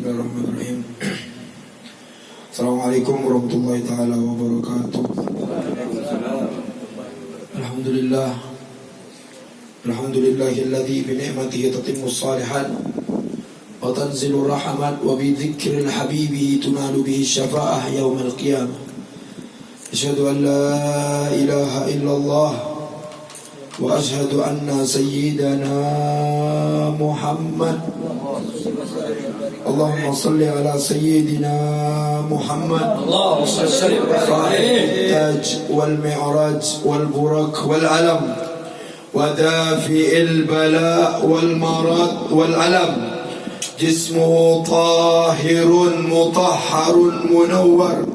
Bismillahirrahmanirrahim. Assalamualaikum warahmatullahi taala wabarakatuh. Alhamdulillah. Alhamdulillahilladzi bi ni'matihi tatimmus shalihat wa tanzilur rahmat wa bi dzikril habibi tunalu bihi syafa'ah yaumil qiyamah. Asyhadu an la ilaha illallah wa asyhadu anna sayyidana Muhammad. Allahumma salli ala sayyidina Muhammad. Allahumma salli صاحب التاج والمعراج والبرك والعلم ودافئ البلاء والمرض والألم جسمه طاهر مطهر منور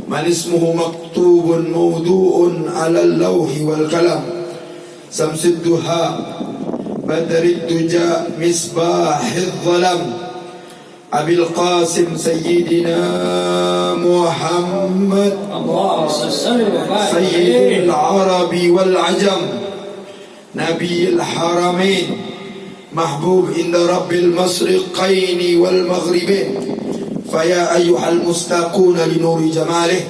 من اسمه مكتوب موضوع على اللوح والقلم شمس الضحى بدر الدجى مصباح الظلم أبي القاسم سيدنا محمد سيد العرب والعجم نبي الحرمين محبوب عند رب المشرقين والمغربين فيا أيها المستاقون لنور جماله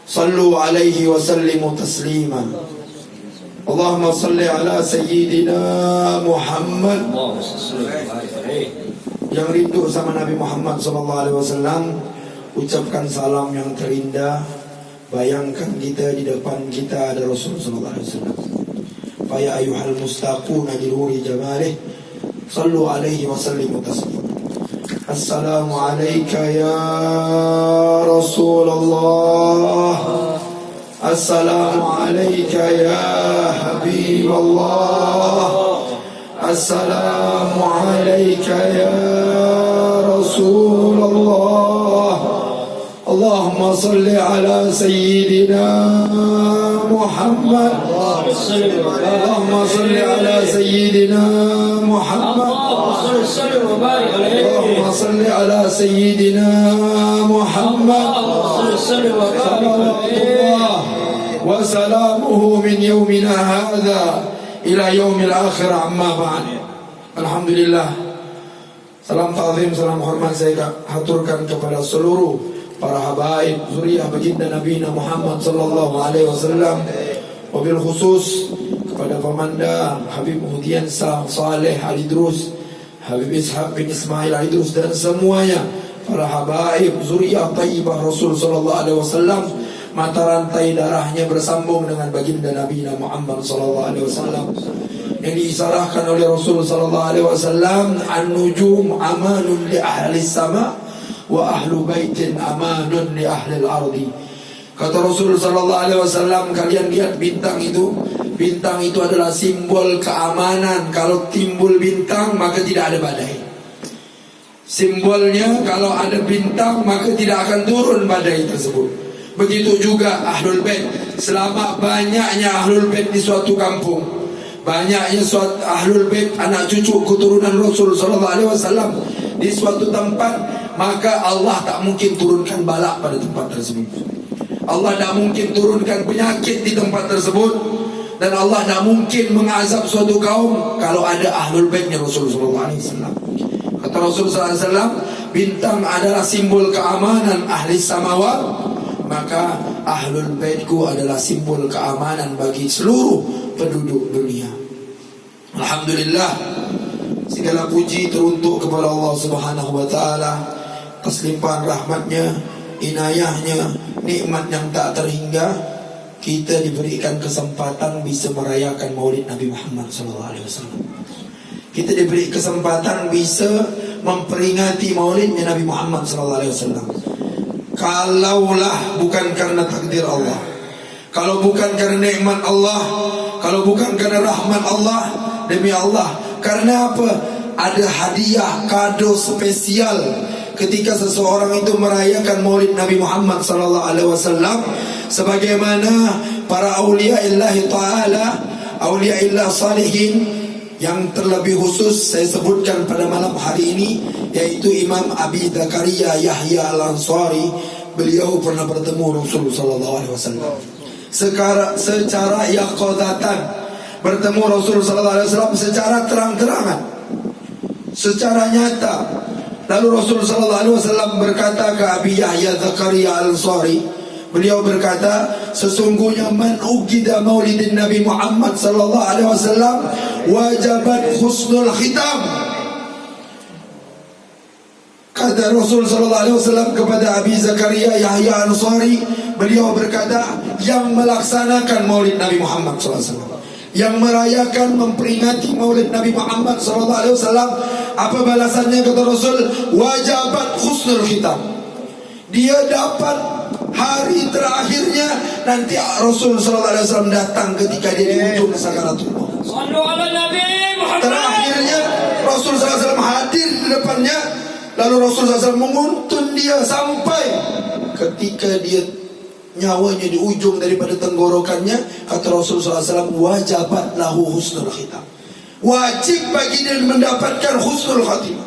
صلوا عليه وسلموا تسليما اللهم صل على سيدنا محمد. Yang rindu sama Nabi Muhammad SAW, ucapkan salam yang terindah. Bayangkan kita di depan kita ada Rasul SAW. Faya ayuhal mustaquna di nuri jamalih sallu alaihi wa sallimu taslima. Assalamu alayka ya Rasulullah. Assalamu alayka ya Habiballah. Assalamu alayka ya Rasulullah. Allahumma salli ala sayyidina Muhammad. Allahumma salli ala sayyidina Muhammad. Allahumma salli ala sayyidina Muhammad. Salawatullah wa salamuhu min yawmina hadha ila yaumil akhir amma ba'd. Alhamdulillah. Salam ta'zim, salam hormat saya haturkan kepada seluruh para habaib zuriyah baginda Nabi Muhammad sallallahu alaihi wasallam, wabil khusus kepada Pemanda Habib Muhdian Saleh Al-Idrus, Habib Ishaq bin Ismail Al-Idrus, dan semuanya para habaib zuriyah tayyibah Rasul sallallahu alaihi wasallam. Mata rantai darahnya bersambung dengan baginda Nabi Muhammad sallallahu alaihi wasallam yang diisarahkan oleh Rasul sallallahu alaihi wasallam, an-nujum amanun li ahli sama wa ahlu baitin amanun li ahli al-ardi. Kata Rasul sallallahu alaihi wasallam, kalian lihat bintang itu adalah simbol keamanan. Kalau timbul bintang maka tidak ada badai. Simbolnya kalau ada bintang maka tidak akan turun badai tersebut. Begitu juga Ahlul Bait. Selama banyaknya Ahlul Bait di suatu kampung, banyaknya suatu Ahlul Bait, anak cucu keturunan Rasul sallallahu alaihi wasallam di suatu tempat, maka Allah tak mungkin turunkan bala pada tempat tersebut. Allah tak mungkin turunkan penyakit di tempat tersebut, dan Allah tak mungkin mengazab suatu kaum kalau ada Ahlul Baitnya Rasul sallallahu alaihi wasallam. Kata Rasul sallallahu alaihi wasallam, bintang adalah simbol keamanan ahli samawat, maka Ahlul Baitku adalah simbol keamanan bagi seluruh penduduk dunia. Alhamdulillah, segala puji teruntuk kepada Allah Subhanahu wa taala atas limpahan rahmatnya, inayahnya, nikmat yang tak terhingga. Kita diberikan kesempatan bisa merayakan Maulid Nabi Muhammad sallallahu alaihi wasallam. Kita diberi kesempatan bisa memperingati Maulidnya Nabi Muhammad sallallahu alaihi wasallam. Kalaulah bukan karena takdir Allah, kalau bukan karena nikmat Allah, kalau bukan karena rahmat Allah, demi Allah, karena apa? Ada hadiah, kado spesial ketika seseorang itu merayakan Maulid Nabi Muhammad sallallahu alaihi wasallam, sebagaimana para aulia illahi taala, aulia illah salihin, yang terlebih khusus saya sebutkan pada malam hari ini, yaitu Imam Abi Zakaria Yahya Al-Ansari. Beliau pernah bertemu Rasul sallallahu alaihi wasallam secara yaqadzatan, bertemu Rasul sallallahu alaihi wasallam secara terang-terangan, secara nyata. Lalu Rasul sallallahu alaihi wasallam berkata ke Abi Yahya Zakaria Al-Ansari, beliau berkata, sesungguhnya man ugida maulidin Nabi Muhammad sallallahu alaihi wasallam wajabat husnul khitam. Kata Rasul sallallahu alaihi wasallam kepada Abi Zakaria Yahya Al-Ansari, beliau berkata, yang melaksanakan maulid Nabi Muhammad sallallahu alaihi wasallam, yang merayakan memperingati maulid Nabi Muhammad sallallahu alaihi wasallam, apa balasannya kata Rasul? Wajabat husnul khitam. Dia dapat hari terakhirnya nanti Rasul sallallahu alaihi wasallam datang ketika dia di ujung sakaratul maut. Sallu ala Nabi Muhammad. Terakhirnya Rasul sallallahu alaihi wasallam hadir di depannya, lalu Rasul sallallahu alaihi wasallam menuntun dia sampai ketika dia nyawanya di ujung daripada tenggorokannya. Kata Rasul sallallahu alaihi wasallam, wajabat lahu husnul khitam. Wajib bagi dia mendapatkan husnul khatimah.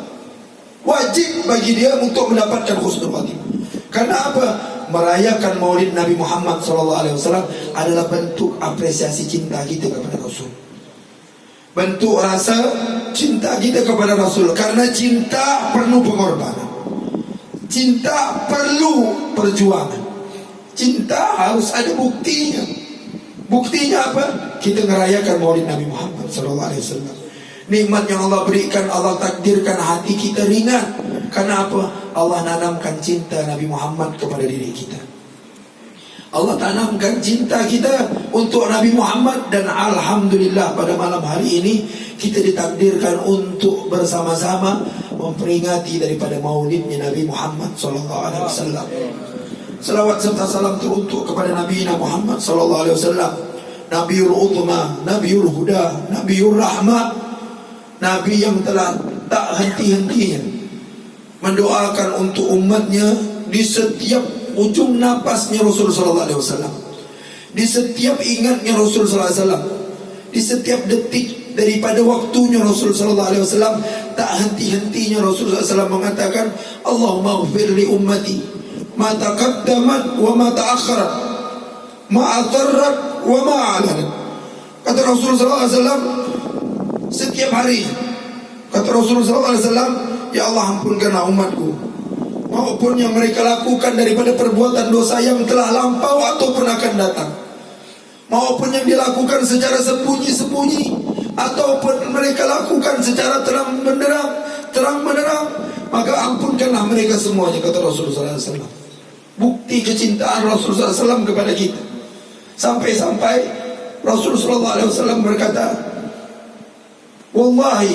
Wajib bagi dia untuk mendapatkan husnul khatimah. Karena apa? Merayakan maulid Nabi Muhammad SAW adalah bentuk apresiasi cinta kita kepada Rasul, bentuk rasa cinta kita kepada Rasul. Karena cinta perlu pengorbanan, cinta perlu perjuangan, cinta harus ada buktinya. Buktinya apa? Kita merayakan maulid Nabi Muhammad SAW. Nikmat yang Allah berikan, Allah takdirkan hati kita ringan. Karena apa? Allah nanamkan cinta Nabi Muhammad kepada diri kita. Allah tanamkan cinta kita untuk Nabi Muhammad. Dan alhamdulillah pada malam hari ini kita ditakdirkan untuk bersama-sama memperingati daripada maulidnya Nabi Muhammad SAW. Salawat serta salam teruntuk kepada Nabi Muhammad SAW, Nabiul Utma, Nabiul Huda, Nabiul Rahmah, Nabi yang telah tak henti-hentinya mendoakan untuk umatnya di setiap ujung napasnya Rasul sallallahu alaihi wasallam, di setiap ingatnya Rasul sallallahu alaihi wasallam, di setiap detik daripada waktunya Rasul sallallahu alaihi wasallam, tak henti-hentinya Rasul sallallahu alaihi wasallam mengatakan, Allahumma ighfir li ummati ma taqaddamat wa ma ta'akhkharat, ma atarrat wa ma a'lanat. Kata Rasul sallallahu alaihi wasallam setiap hari, kata Rasul sallallahu alaihi wasallam, ya Allah ampunkanlah umatku, maupun yang mereka lakukan daripada perbuatan dosa yang telah lampau ataupun akan datang, maupun yang dilakukan secara sembunyi-sembunyi ataupun mereka lakukan secara terang benderang, maka ampunkanlah mereka semuanya, kata Rasulullah SAW. Bukti kecintaan Rasulullah SAW kepada kita, sampai-sampai Rasulullah SAW berkata, wallahi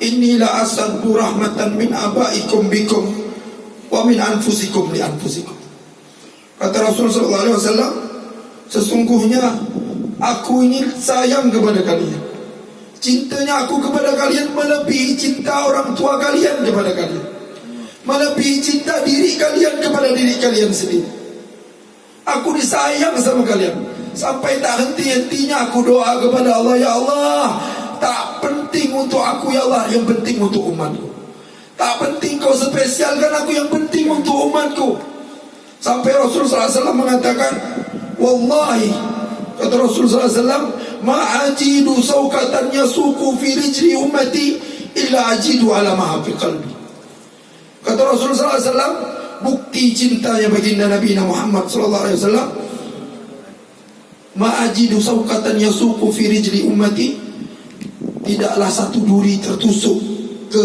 inni la as'adu rahmatan min abaikum bikum wa min anfusikum li anfusikum. Kata Rasulullah SAW, sesungguhnya aku ini sayang kepada kalian. Cintanya aku kepada kalian melebihi cinta orang tua kalian kepada kalian, melebihi cinta diri kalian kepada diri kalian sendiri. Aku disayang sama kalian, sampai tak henti-hentinya aku doa kepada Allah, ya Allah, tak penting untuk aku ya Allah, yang penting untuk umatku. Tak penting kau spesialkan aku, yang penting untuk umatku. Sampai Rasulullah SAW mengatakan, wallahi, kata Rasulullah SAW, ma'ajidu sawkatan yasuku fi rijli ummati illa ajidu ala maha fi qalbi. Kata Rasulullah SAW, bukti cintanya baginda Nabi Muhammad SAW, ma'ajidu sawkatan yasuku fi rijli ummati, tidaklah satu duri tertusuk ke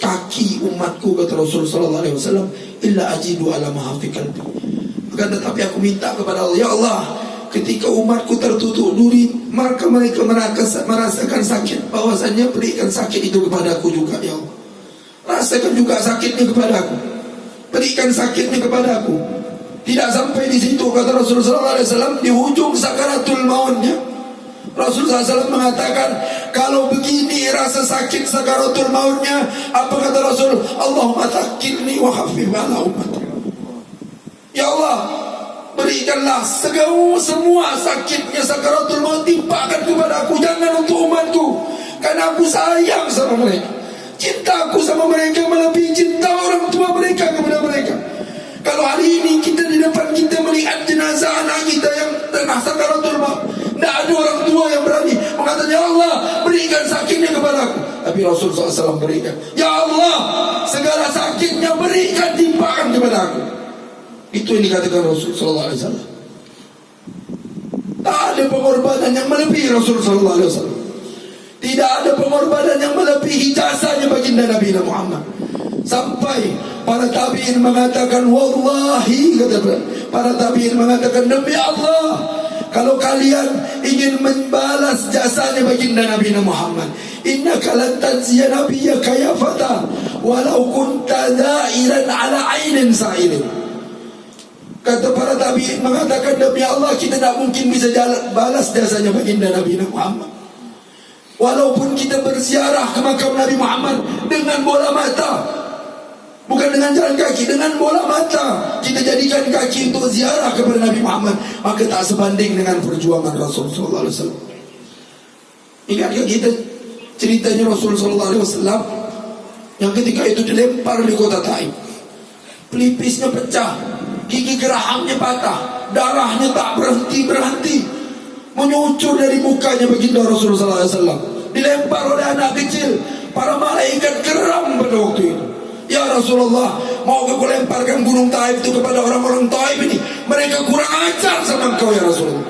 kaki umatku, kata Rasulullah SAW, illa ajidu ala maha fi qalbi. Akan tetapi aku minta kepada Allah, ya Allah, ketika umatku tertutup duri, maka mereka merasakan sakit, bahwasanya berikan sakit itu kepada aku juga, ya Allah. Rasakan juga sakitnya kepada aku, berikan sakitnya kepada aku. Tidak sampai di situ, kata Rasulullah SAW, di ujung sakaratul mautnya Rasulullah SAW mengatakan, kalau begini rasa sakit sakaratul mautnya, apa kata Rasul? Allahumma takkilni wa hafif ala ummati. Ya Allah, berikanlah semua sakitnya sakaratul maut timpakan kepada aku, jangan untuk umatku, karena aku sayang sama mereka. Cintaku sama mereka melebihi cinta orang tua mereka kepada mereka. Kalau hari ini kita di depan kita melihat jenazah anak kita yang tengah sakaratul maut, tidak ada orang tua yang berani mengatakan, ya Allah, berikan sakitnya kepada aku. Tapi Rasulullah SAW berikan, ya Allah, segala sakitnya berikan, timpakan kepada aku. Itu yang dikatakan Rasul sallallahu alaihi wasallam. Tak ada pengorbanan yang melebihi Rasul sallallahu alaihi wasallam. Tidak ada pengorbanan yang melebihi jasanya baginda Nabi Muhammad. Sampai para tabi'in mengatakan, wallahi, kata para tabi'in mengatakan, demi Allah, kalau kalian ingin membalas jasanya baginda Nabi Muhammad, innaka lan tanziya nabiyyaka ya fata walau kunta da'iran ala ainin sa'ilin. Kata para tabi'in mengatakan, demi Allah, kita tak mungkin bisa balas jasanya baginda Nabi Muhammad, walaupun kita berziarah ke makam Nabi Muhammad dengan bola mata, bukan dengan jalan kaki, dengan bola mata kita jadikan kaki untuk ziarah kepada Nabi Muhammad, maka tak sebanding dengan perjuangan Rasul sallallahu alaihi wasallam. Ingatkah kita ceritanya Rasul sallallahu alaihi wasallam yang ketika itu dilempar di kota Taif, pelipisnya pecah, gigi gerahamnya patah, darahnya tak berhenti menyucur dari mukanya baginda Rasul sallallahu alaihi wasallam, dilempar oleh anak kecil. Para malaikat geram pada waktu itu. Ya Rasulullah, mau aku lemparkan gunung Taif itu kepada orang-orang Taif ini? Mereka kurang ajar sama engkau ya Rasulullah.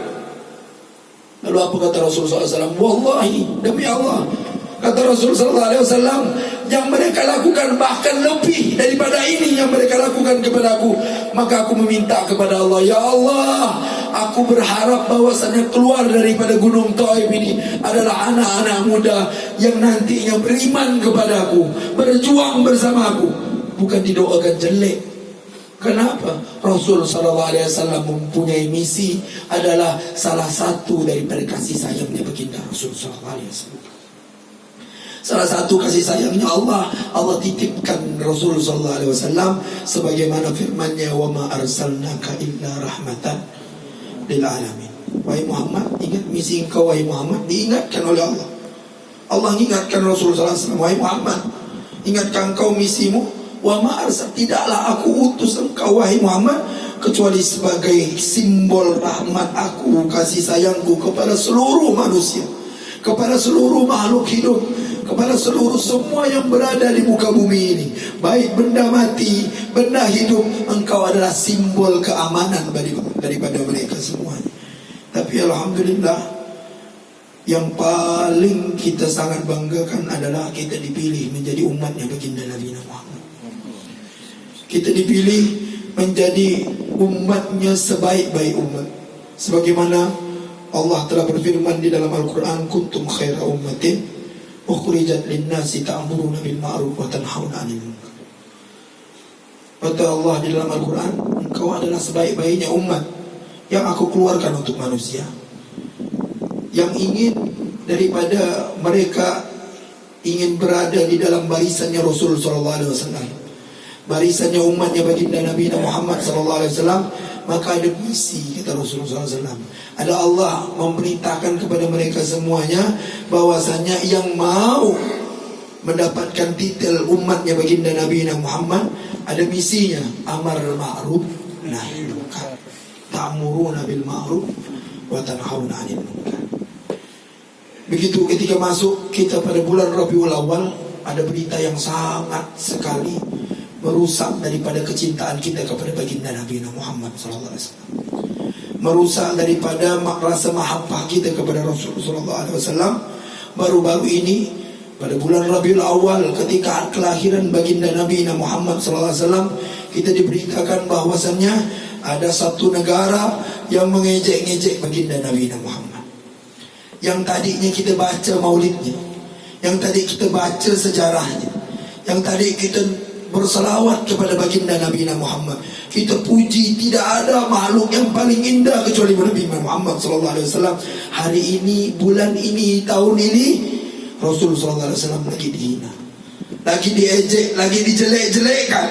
Lalu apa kata Rasulullah SAW? Wallahi, demi Allah, kata Rasulullah SAW, yang mereka lakukan bahkan lebih daripada ini yang mereka lakukan kepada aku. Maka aku meminta kepada Allah, ya Allah, aku berharap bahwasanya keluar daripada gunung Taif ini adalah anak-anak muda yang nantinya beriman kepadaku, berjuang bersamaku, bukan didoakan jelek. Kenapa? Rasul SAW mempunyai misi, adalah salah satu daripada kasih sayangnya baginda Rasul SAW. Salah satu kasih sayangnya Allah titipkan Rasul sallallahu alaihi wasallam sebagaimana firman-Nya, wa ma arsalnaka illa rahmatan lil alamin. Wahai Muhammad, ingat misi engkau wahai Muhammad, diingatkan oleh Allah. Allah mengingatkan Rasul sallallahu alaihi wasallam, wahai Muhammad, ingatkah engkau misimu? Wa ma arsal, tidaklah aku utus engkau wahai Muhammad kecuali sebagai simbol rahmat aku, kasih sayangku kepada seluruh manusia, kepada seluruh makhluk hidup, kepada seluruh semua yang berada di muka bumi ini, baik benda mati, benda hidup. Engkau adalah simbol keamanan daripada mereka semuanya. Tapi alhamdulillah, yang paling kita sangat banggakan adalah kita dipilih menjadi umatnya baginda Nabi Muhammad. Kita dipilih menjadi umatnya sebaik-baik umat, sebagaimana Allah telah berfirman di dalam Al-Quran, kuntum khaira ummatin ukhrijat linnasi ta'muruna bil ma'ruf wa tanhauna 'anil munkar. Kata Allah di dalam Al-Quran, engkau adalah sebaik-baiknya umat yang aku keluarkan untuk manusia, yang ingin daripada mereka ingin berada di dalam barisannya Rasul sallallahu alaihi wasallam, barisannya umatnya baginda Nabi Muhammad sallallahu alaihi wasallam. Maka ada misi, kata Rasulullah SAW, ada Allah memberitakan kepada mereka semuanya bahwasanya yang mau mendapatkan titel umatnya baginda Nabi Muhammad, ada misinya, amar ma'ruf nahi munkar, ta'muruna bil ma'ruf wa tanhauna 'anil munkar. Begitu ketika masuk kita pada bulan Rabiul Awal, ada berita yang sangat sekali merusak daripada kecintaan kita kepada baginda Nabi Muhammad sallallahu alaihi wasallam, merusak daripada rasa mahabbah kita kepada Rasulullah sallallahu alaihi wasallam. Baru-baru ini pada bulan Rabiul Awal, ketika kelahiran baginda Nabi Muhammad sallallahu alaihi wasallam, kita diberitakan bahwasannya ada satu negara yang mengejek-ngejek baginda Nabi Muhammad. Yang tadinya kita baca maulidnya, yang tadi kita baca sejarahnya, yang tadi kita berselawat kepada baginda Nabi Muhammad, kita puji, tidak ada makhluk yang paling indah kecuali Nabi Muhammad sallallahu alaihi wasallam. Hari ini, bulan ini, tahun ini, Rasul sallallahu alaihi wasallam lagi dihina, lagi diejek, lagi dijelek-jelekkan.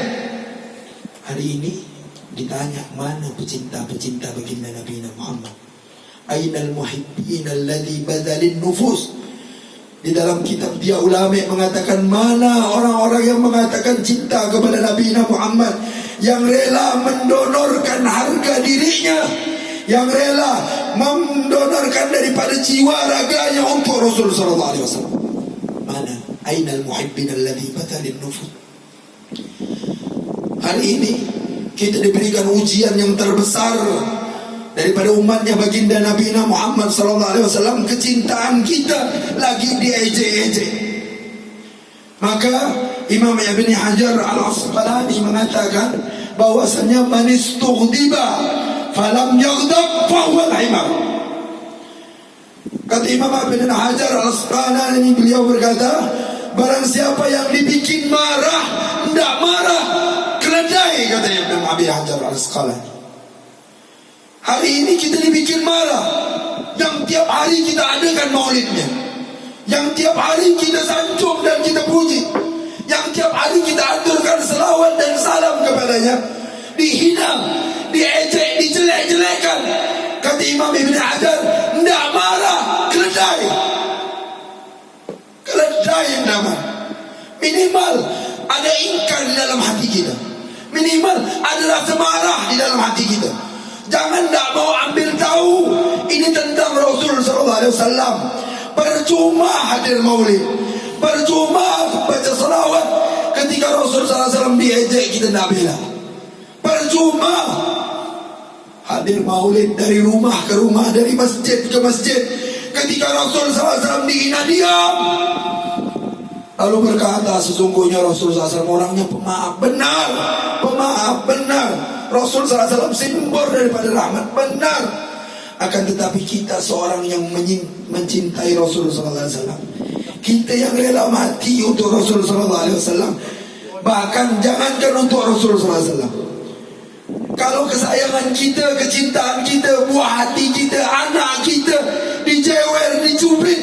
Hari ini ditanya, mana pecinta-pecinta baginda Nabi Muhammad? Ainal muhibbin alladhi badalin nufus. Di dalam kitab dia ulama mengatakan, mana orang-orang yang mengatakan cinta kepada Nabi Muhammad, yang rela mendonorkan harga dirinya, yang rela mendonorkan daripada jiwa raganya untuk Rasul sallallahu alaihi wasallam. Mana? Ainal muhibbin alladhi badalin nufus. Hari ini kita diberikan ujian yang terbesar daripada umatnya baginda Nabi Muhammad SAW. Kecintaan kita lagi diejek-ejek. Maka Imam Ibn Hajar Al-Asqalani mengatakan bahwasanya man istughdiba falam yaghdab fahuwa al-himar. Kata Imam Ibn Hajar Al-Asqalani, beliau berkata, barang siapa yang dibikin marah, tidak marah, keledai, kata Ibn Hajar Al-Asqalani. Hari ini kita dibikin marah, yang tiap hari kita adakan maulidnya, yang tiap hari kita sanjung dan kita puji, yang tiap hari kita aturkan selawat dan salam kepadanya, dihina, diejek, dijelek-jelekan. Kata Imam Ibn Hajar, tidak marah, keledai. Keledai yang damai. Minimal ada ingkar di dalam hati kita, minimal ada rasa marah di dalam hati kita. Jangan tak mau ambil tahu ini tentang Rasul SAW. Percuma hadir maulid, percuma baca salawat ketika Rasul SAW diejek, kita tak bela. Percuma hadir maulid dari rumah ke rumah, dari masjid ke masjid, ketika Rasul SAW dihina, diam. Lalu berkata, sesungguhnya Rasul SAW orangnya pemaaf, benar, pemaaf, benar. Rasul SAW simbol daripada rahmat, benar. Akan tetapi kita seorang yang mencintai Rasul SAW, kita yang rela mati untuk Rasul SAW, bahkan jangankan untuk Rasul SAW, kalau kesayangan kita, kecintaan kita, buah hati kita, anak kita dijewer, dicubit,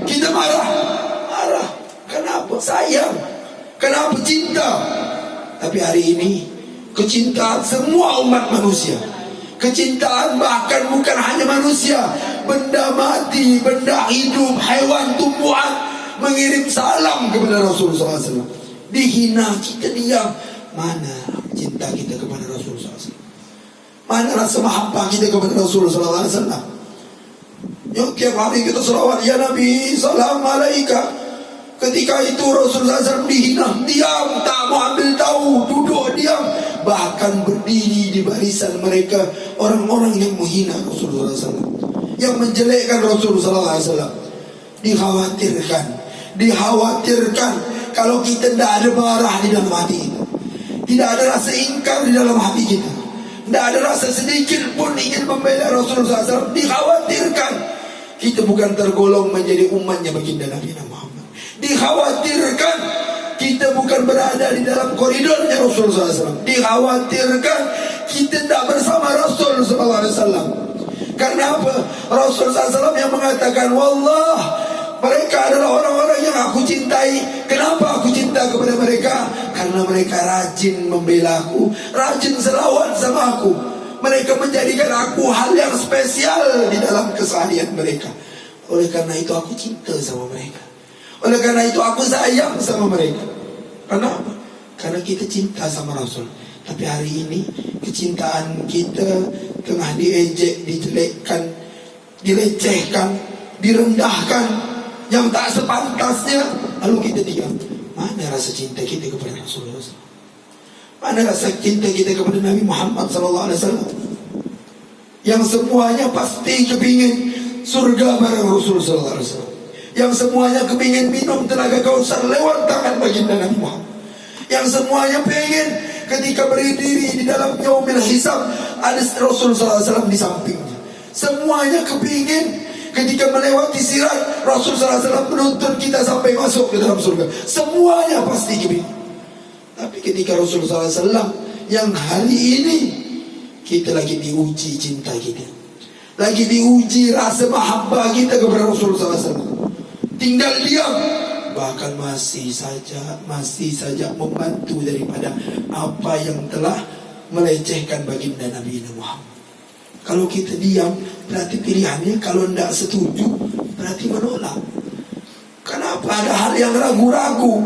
kita marah. Marah. Kenapa? Sayang. Kenapa? Cinta. Tapi hari ini kecintaan semua umat manusia, kecintaan bahkan bukan hanya manusia, benda mati, benda hidup, haiwan, tumbuhan mengirim salam kepada Rasulullah SAW. Dihina, kita diam. Mana cinta kita kepada Rasulullah SAW? Mana rasa mahabbah kita kepada Rasulullah SAW? Yang tiap hari kita selawat, ya Nabi, salam alaika. Ketika itu Rasulullah SAW dihina, diam, tak mau ambil tahu, duduk diam. Bahkan berdiri di barisan mereka orang-orang yang menghina Rasulullah SAW, yang menjelekkan Rasulullah SAW. Dikhawatirkan kalau kita tidak ada marah di dalam hati kita, tidak ada rasa ingkar di dalam hati kita, tidak ada rasa sedikit pun ingin membela Rasulullah SAW, dikhawatirkan kita bukan tergolong menjadi umatnya baginda Nabi Muhammad. Dikhawatirkan kita bukan berada di dalam koridornya Rasulullah SAW. Dikhawatirkan kita tidak bersama Rasulullah SAW. Karena apa? Rasulullah SAW yang mengatakan, wallah, mereka adalah orang-orang yang aku cintai. Kenapa aku cinta kepada mereka? Karena mereka rajin membela aku, rajin selawat sama aku. Mereka menjadikan aku hal yang spesial di dalam keseharian mereka. Oleh karena itu aku cinta sama mereka. Oleh karena itu aku sayang sama mereka. Kenapa? Karena kita cinta sama Rasul. Tapi hari ini kecintaan kita tengah diejek, dijelekkan, dilecehkan, direndahkan, yang tak sepantasnya. Lalu kita diam. Mana rasa cinta kita kepada Rasulullah SAW? Mana rasa cinta kita kepada Nabi Muhammad SAW, yang semuanya pasti kepingin surga bareng Rasulullah SAW, yang semuanya kepingin minum telaga Kausar lewat tangan baginda Nabi Muhammad, yang semuanya pengen ketika berdiri di dalam yaumil hisab ada Rasulullah SAW di sampingnya. Semuanya kepingin ketika melewati sirat Rasulullah SAW menuntun kita sampai masuk ke dalam surga. Semuanya pasti kepingin. Tapi ketika Rasulullah SAW yang hari ini kita lagi diuji cinta kita, lagi diuji rasa mahabbah kita kepada Rasulullah SAW, tinggal diam, bahkan masih saja membantu daripada apa yang telah melecehkan baginda Nabi Muhammad. Kalau kita diam, berarti pilihannya kalau tidak setuju, berarti menolak. Kenapa ada hal yang ragu-ragu?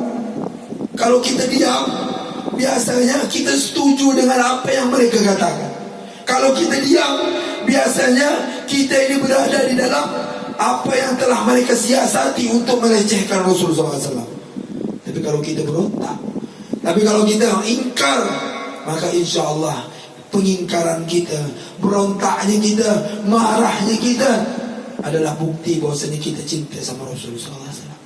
Kalau kita diam, biasanya kita setuju dengan apa yang mereka katakan. Kalau kita diam, biasanya kita ini berada di dalam apa yang telah mereka siasati untuk melecehkan Rasulullah SAW. Tapi kalau kita berontak, tapi kalau kita ingkar, maka insya Allah pengingkaran kita, berontaknya kita, marahnya kita adalah bukti bahwasanya kita cinta sama Rasulullah SAW.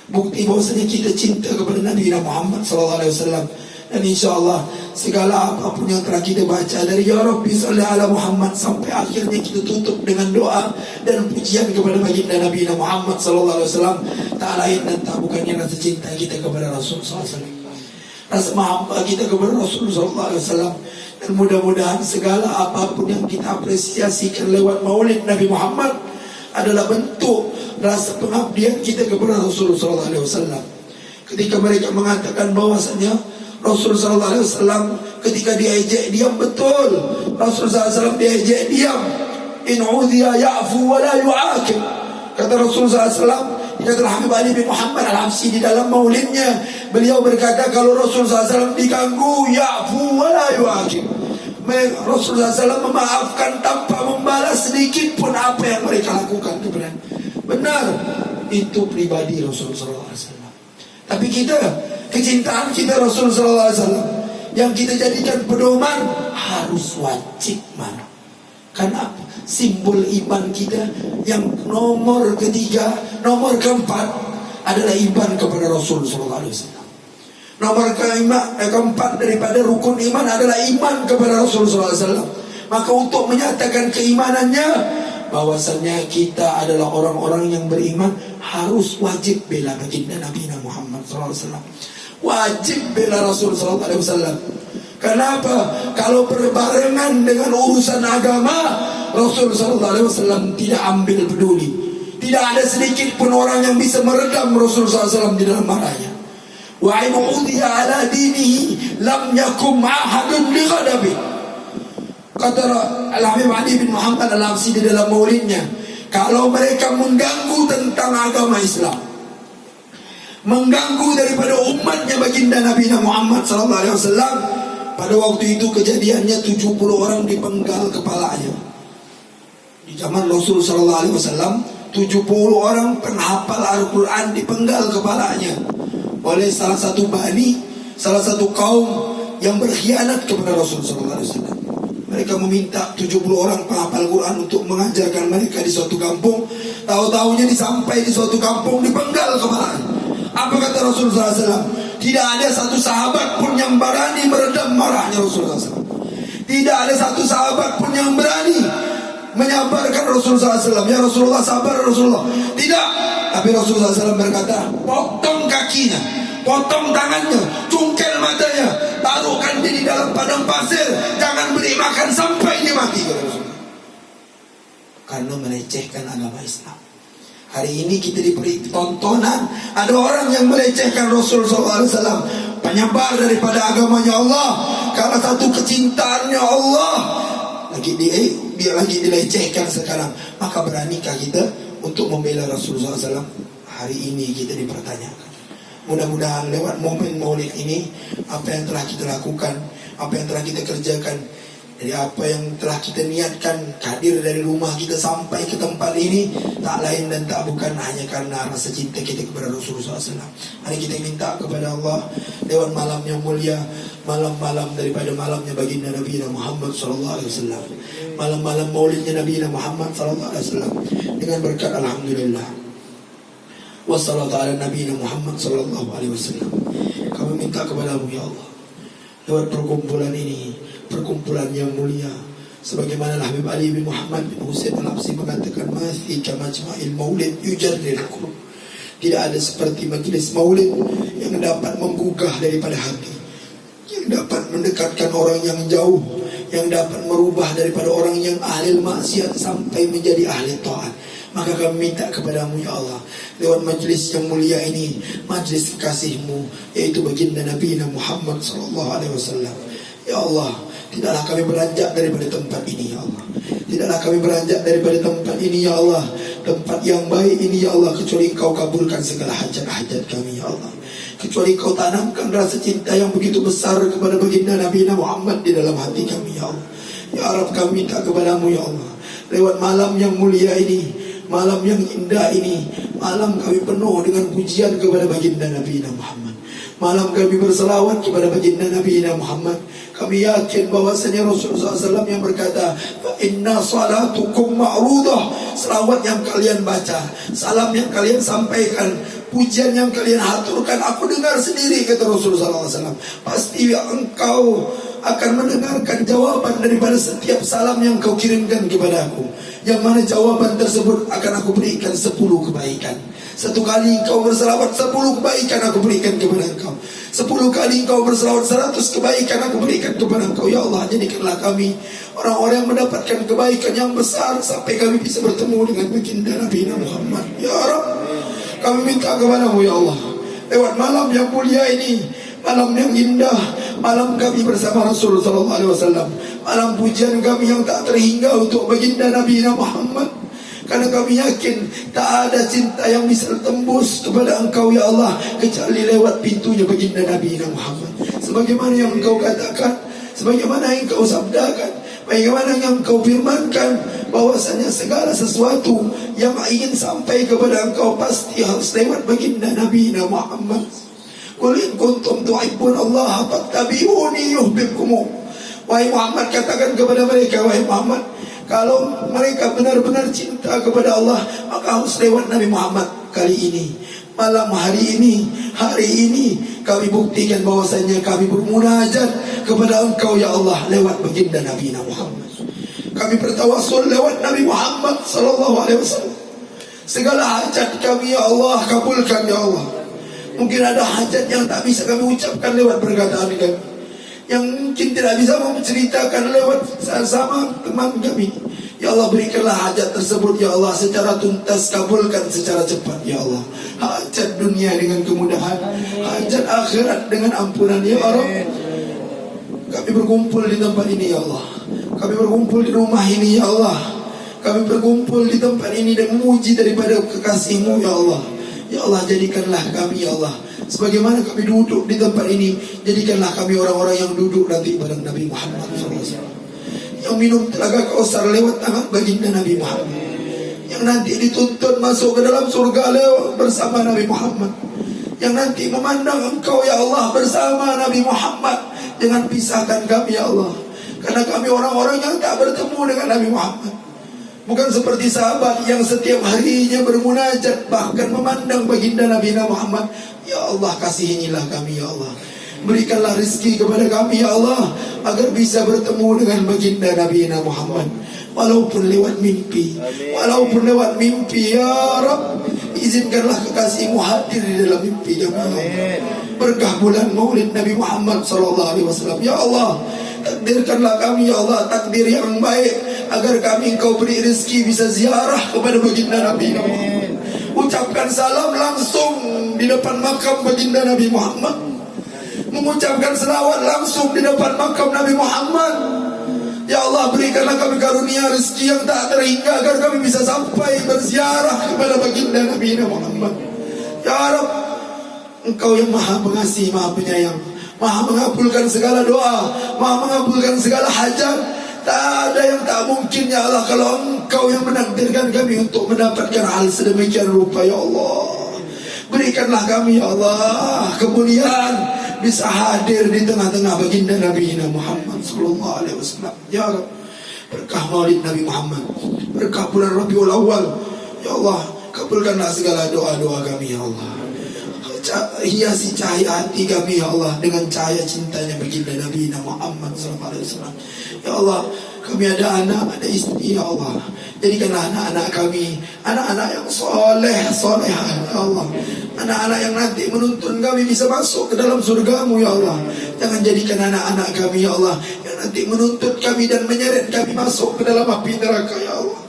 Bukti bahwasanya kita cinta kepada Nabi Muhammad SAW. Dan insya Allah segala apapun yang telah kita baca dari Ya Rabbi Salli ala Muhammad sampai akhirnya kita tutup dengan doa dan pujian kepada baginda Nabi Muhammad SAW, tak lain dan tak bukannya rasa cinta kita kepada Rasulullah SAW, rasa mahabbah kita kepada Rasulullah SAW. Dan mudah-mudahan segala apapun yang kita apresiasikan lewat maulid Nabi Muhammad adalah bentuk rasa pengabdian kita kepada Rasulullah SAW. Ketika mereka mengatakan bahwasanya Rasulullah SAW ketika diejek diam, betul. Rasulullah SAW diejek diam. In udhiya ya'fu wa la yu'akib. Kata Rasulullah SAW, kata Habib Ali bin Muhammad Al-Habsyi di dalam maulidnya, beliau berkata kalau Rasulullah SAW diganggu, ya'fu wa la yu'akib, Rasulullah SAW memaafkan tanpa membalas sedikit pun apa yang mereka lakukan kepada. Benar, itu pribadi Rasulullah SAW. Tapi kita, kecintaan kita Rasulullah SAW yang kita jadikan pedoman harus wajib mana? Karena simbol iman kita yang nomor ketiga, nomor keempat adalah iman kepada Rasulullah SAW. Nomor keempat daripada rukun iman adalah iman kepada Rasulullah SAW. Maka untuk menyatakan keimanannya, bahwasannya kita adalah orang-orang yang beriman, harus wajib bela baginda Nabi Muhammad SAW. Wajib bela Rasulullah SAW. Kenapa? Kalau berbarengan dengan urusan agama, Rasulullah SAW tidak ambil peduli. Tidak ada sedikit pun orang yang bisa meredam Rasulullah SAW di dalam marahnya. Wa in udhiya ala dinihi lam yakum ahadun li ghadabi. Kata Al-Habib Ali bin Muhammad Al-Habsyi di dalam maulidnya, kalau mereka mengganggu tentang agama Islam, mengganggu daripada umatnya baginda Nabi Muhammad SAW, pada waktu itu kejadiannya 70 orang dipenggal kepalanya. Di zaman Rasul SAW, 70 orang penghafal Al-Quran dipenggal kepalanya oleh salah satu bani, salah satu kaum yang berkhianat kepada Rasul SAW. Mereka meminta 70 orang penghafal Quran untuk mengajarkan mereka di suatu kampung. Tahu-tahunya disampai di suatu kampung dipenggal kepalanya. Apa kata Rasulullah SAW? Tidak ada satu sahabat pun yang berani meredam marahnya Rasulullah SAW. Tidak ada satu sahabat pun yang berani menyabarkan Rasulullah SAW. Ya Rasulullah, sabar Rasulullah. Tidak. Tapi Rasulullah SAW berkata, potong kakinya, potong tangannya, cungkel matanya, taruhkan dia di dalam padang pasir, jangan beri makan sampai dia mati, kata Rasulullah. Karena melecehkan agama Islam. Hari ini kita diberi tontonan, ada orang yang melecehkan Rasulullah SAW, penyebar daripada agamanya Allah, karena satu kecintaannya Allah dia lagi dilecehkan sekarang. Maka beranikah kita untuk membela Rasulullah SAW? Hari ini kita dipertanyakan. Mudah-mudahan lewat momen maulid ini, apa yang telah kita lakukan, apa yang telah kita kerjakan, dari apa yang telah kita niatkan, hadir dari rumah kita sampai ke tempat ini, tak lain dan tak bukan hanya karena rasa cinta kita kepada Rasulullah SAW. Hari kita minta kepada Allah lewat malam yang mulia, malam-malam daripada malamnya baginda Nabi Muhammad SAW, malam-malam maulidnya Nabi Muhammad SAW, dengan berkat alhamdulillah wassalatu ala Nabi Muhammad SAW. Kami minta kepadamu ya Allah, lewat perkumpulan ini, perkumpulan yang mulia, sebagaimana Habib Ali bin Muhammad bin Husain Al-Habsyi mengatakan, "Mathi kama jama'il maulid yujarril qulub." Tidak ada seperti majlis maulid yang dapat menggugah daripada hati, yang dapat mendekatkan orang yang jauh, yang dapat merubah daripada orang yang ahli maksiat sampai menjadi ahli taat. Maka kami minta kepadamu ya Allah, lewat majlis yang mulia ini, majlis kekasihmu, yaitu baginda Nabi Muhammad SAW. Ya Allah, tidaklah kami beranjak daripada tempat ini ya Allah, tidaklah kami beranjak daripada tempat ini ya Allah, tempat yang baik ini ya Allah, kecuali Engkau kabulkan segala hajat-hajat kami ya Allah, kecuali Engkau tanamkan rasa cinta yang begitu besar kepada baginda Nabi Muhammad di dalam hati kami ya Allah. Ya Rabb, kami minta kepadamu ya Allah, lewat malam yang mulia ini, malam yang indah ini, malam kami penuh dengan pujian kepada baginda Nabi Muhammad, Malam kami berselawat kepada baginda Nabi Muhammad. Kami yakin bahwasanya Rasulullah SAW yang berkata, inna salatukum ma'rudah. Selawat yang kalian baca, salam yang kalian sampaikan, pujian yang kalian haturkan, aku dengar sendiri, kata Rasulullah SAW. Pasti engkau akan mendengarkan jawaban daripada setiap salam yang kau kirimkan kepada aku, yang mana jawaban tersebut akan aku berikan 10 kebaikan. 1 kali engkau berselawat, 10 kebaikan aku berikan kepada engkau. 10 kali engkau berselawat, 100 kebaikan aku berikan kepada engkau. Ya Allah, jadikanlah kami orang-orang yang mendapatkan kebaikan yang besar sampai kami bisa bertemu dengan baginda Nabi Muhammad. Ya Rabb, kami minta kepadamu ya Allah, lewat malam yang mulia ini, malam yang indah, malam kami bersama Rasulullah SAW, malam pujian kami yang tak terhingga untuk baginda Nabi Muhammad. Karena kami yakin tak ada cinta yang bisa tembus kepada engkau ya Allah kecuali lewat pintunya baginda Nabi Muhammad. Sebagaimana yang engkau katakan, sebagaimana yang engkau sabdakan, bagaimana yang engkau firmankan, bahwasanya segala sesuatu yang ingin sampai kepada engkau pasti harus lewat baginda Nabi Muhammad. Qul in kuntum tuhibbun Allah fattabi'uni yuhibbukum. Wahai Muhammad, katakan kepada mereka, wahai Muhammad, kalau mereka benar-benar cinta kepada Allah, maka harus lewat Nabi Muhammad. Kali ini, malam hari ini kami buktikan bahwasanya kami bermunajat kepada engkau ya Allah lewat baginda Nabi Muhammad. Kami bertawassul lewat Nabi Muhammad sallallahu alaihi wasallam. Segala hajat kami ya Allah kabulkan ya Allah. Mungkin ada hajat yang tak bisa kami ucapkan lewat perkataan kami, yang mungkin tidak bisa menceritakan lewat sama teman kami. Ya Allah, berikanlah hajat tersebut ya Allah secara tuntas, kabulkan secara cepat ya Allah. Hajat dunia dengan kemudahan, hajat akhirat dengan ampunan ya Allah. Kami berkumpul di tempat ini ya Allah, kami berkumpul di rumah ini ya Allah, kami berkumpul di tempat ini dan memuji daripada kekasih-Mu ya Allah. Ya Allah, jadikanlah kami ya Allah, sebagaimana kami duduk di tempat ini, jadikanlah kami orang-orang yang duduk nanti bareng Nabi Muhammad SAW, yang minum telaga Kausar lewat tangan baginda Nabi Muhammad, yang nanti dituntut masuk ke dalam surga lewat bersama Nabi Muhammad, yang nanti memandang engkau ya Allah bersama Nabi Muhammad. Jangan pisahkan kami ya Allah, karena kami orang-orang yang tak bertemu dengan Nabi Muhammad. Bukan seperti sahabat yang setiap harinya bermunajat, bahkan memandang baginda Nabi Muhammad. Ya Allah, kasihinilah kami ya Allah, berikanlah rezeki kepada kami ya Allah, agar bisa bertemu dengan baginda Nabi Muhammad, walaupun lewat mimpi. Walaupun lewat mimpi ya Rabb, izinkanlah kekasih-Mu hadir di dalam mimpi kami. Berkah bulan Maulid Nabi Muhammad SAW ya Allah, takdirkanlah kami ya Allah takdir yang baik, agar kami Engkau beri rezeki bisa ziarah kepada baginda Nabi Muhammad, ucapkan salam langsung di depan makam baginda Nabi Muhammad, mengucapkan selawat langsung di depan makam Nabi Muhammad. Ya Allah, berikanlah kami karunia rezeki yang tak terhingga, agar kami bisa sampai berziarah kepada baginda Nabi Muhammad. Ya Rabb, Engkau yang maha pengasih, maha penyayang, maha mengabulkan segala doa, maha mengabulkan segala hajat. Tak ada yang tak mungkin ya Allah, kalau Engkau yang menakdirkan kami untuk mendapatkan hal sedemikian rupa ya Allah. Berikanlah kami ya Allah kemuliaan bisa hadir di tengah-tengah baginda Nabi Muhammad sallallahu alaihi wasallam. Ya Rabb, berkah Maulid Nabi Muhammad, berkah bulan Rabiul Awal ya Allah, kabulkanlah segala doa-doa kami ya Allah. Hiasi cahaya hati kami ya Allah dengan cahaya cintanya baginda Nabi Muhammad sallallahu alaihi wasallam. Ya Allah, kami ada anak, ada istri ya Allah, jadikanlah anak-anak kami anak-anak yang solehah ya Allah, anak-anak yang nanti menuntun kami bisa masuk ke dalam surga-Mu ya Allah. Jangan jadikan anak-anak kami ya Allah yang nanti menuntut kami dan menyeret kami masuk ke dalam api neraka ya Allah.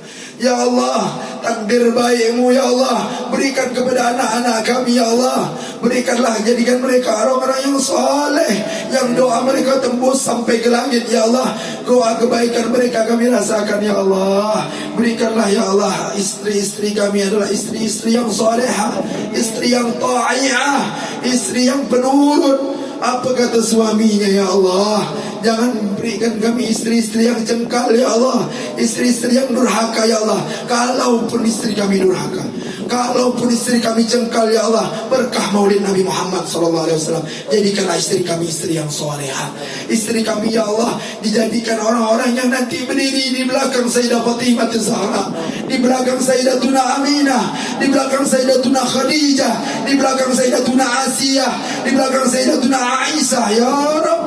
Ya Allah, takdir baik-Mu ya Allah, berikan kepada anak-anak kami ya Allah. Berikanlah, jadikan mereka orang-orang yang saleh, yang doa mereka tembus sampai ke langit ya Allah. Doa kebaikan mereka kami rasakan ya Allah. Berikanlah ya Allah, istri-istri kami adalah istri-istri yang salehah, istri yang ta'iyah, istri yang penurut apa kata suaminya ya Allah. Jangan berikan kami istri-istri yang cengkal ya Allah, istri-istri yang durhaka ya Allah. Kalaupun istri kami durhaka, Kalaupun istri kami jengkal ya Allah, berkah maulid Nabi Muhammad SAW, jadikanlah istri kami istri yang solehah. Istri kami ya Allah dijadikan orang-orang yang nanti berdiri di belakang Sayyidah Fatimah Zahra, di belakang Sayyidatuna Aminah, di belakang Sayyidatuna Khadijah, di belakang Sayyidatuna Asiyah, di belakang Sayyidatuna Aisyah. Ya Rabb,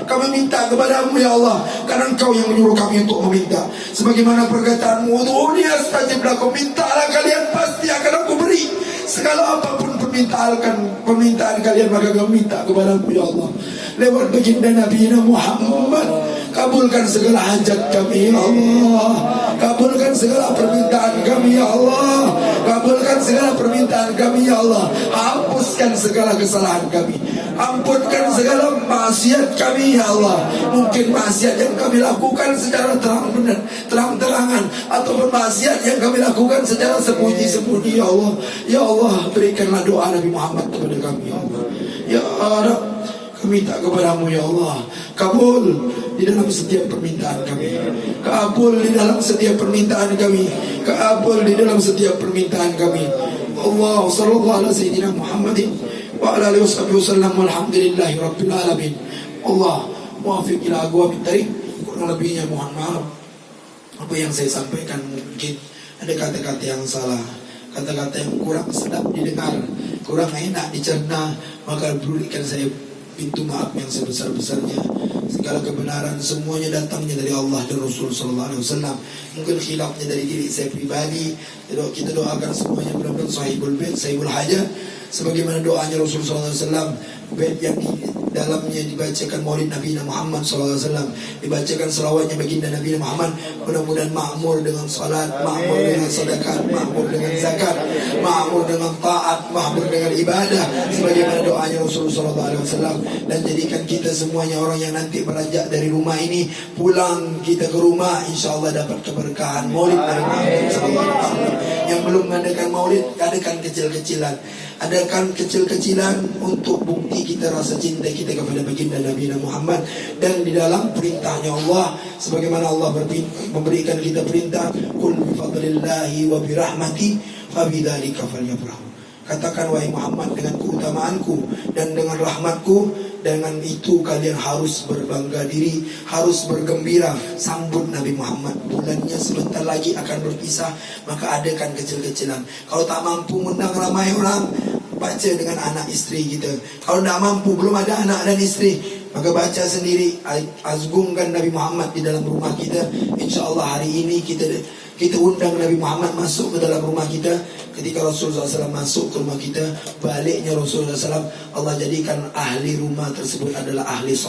kami minta kepadamu ya Allah, karena Engkau yang menyuruh kami untuk meminta. Sebagaimana perkataanmu, ud'uni astajib lakum, mintalah kalian pasti akan aku beri. Segala apapun permintaan kalian, maka kami minta kepadamu ya Allah. Lewat baginda Nabi Muhammad, kabulkan segala hajat kami ya Allah. Kabulkan segala permintaan kami ya Allah. Kabulkan segala permintaan kami ya Allah. Hapuskan segala kesalahan kami, ampunkan segala maksiat kami ya Allah. Mungkin maksiat yang kami lakukan secara terang-terangan, ataupun maksiat yang kami lakukan secara sembunyi-sembunyi ya Allah. Ya Allah, berikanlah doa Nabi Muhammad kepada kami ya Allah. Ya Rabb, kami minta kepadamu ya Allah, kabul di dalam setiap permintaan kami, kabul di dalam setiap permintaan kami, kabul di dalam setiap permintaan kami. Allah sallallahu alaihi sayyidina Muhammadin wa ala alihi wasallam, walhamdulillahi rabbil alamin. Allah muafiq ila aqwamit thariq. Kurang lebihnya mohon maaf. Apa yang saya sampaikan mungkin ada kata-kata yang salah, kata-kata yang kurang sedap didengar, kurang enak dicerna, maka berikan saya pintu maaf yang sebesar-besarnya. Segala kebenaran semuanya datangnya dari Allah dan Rasul sallallahu alaihi wasallam. Mungkin khilafnya dari diri saya pribadi. Kita doakan semuanya benar-benar sahibul bait, sahibul hajat, sebagaimana doanya Rasul sallallahu alaihi wasallam. Bait yang di dalamnya dibacakan maulid Nabi Muhammad SAW, dibacakan selawatnya baginda Nabi Muhammad. Mudah-mudahan makmur dengan salat, makmur dengan sedekah, makmur dengan zakat, makmur dengan taat, makmur dengan ibadah, sebagaimana doanya Rasulullah SAW. Dan jadikan kita semuanya orang yang nanti beranjak dari rumah ini, pulang kita ke rumah, insyaAllah dapat keberkahan maulid Nabi Muhammad SAW. Yang belum mengadakan maulid, adakan kecil-kecilan, adakan kecil-kecilan untuk bukti kita rasa cinta kita kepada baginda Nabi Muhammad. Dan di dalam perintahnya Allah, sebagaimana Allah memberikan kita perintah, qul bi fadlillahi wa bi rahmati fabidzalika falyafrahu. Katakan wahai Muhammad, dengan keutamaanku dan dengan rahmatku, dengan itu kalian harus berbangga diri, harus bergembira. Sambut Nabi Muhammad, bulannya sebentar lagi akan berpisah, maka adakan kecil-kecilan. Kalau tak mampu undang ramai orang, baca dengan anak istri kita. Kalau tak mampu, belum ada anak dan istri, maka baca sendiri, azgungkan Nabi Muhammad di dalam rumah kita. InsyaAllah hari ini kita undang Nabi Muhammad masuk ke dalam rumah kita. Ketika Rasulullah SAW masuk ke rumah kita, baliknya Rasulullah SAW, Allah jadikan ahli rumah tersebut adalah ahli salat.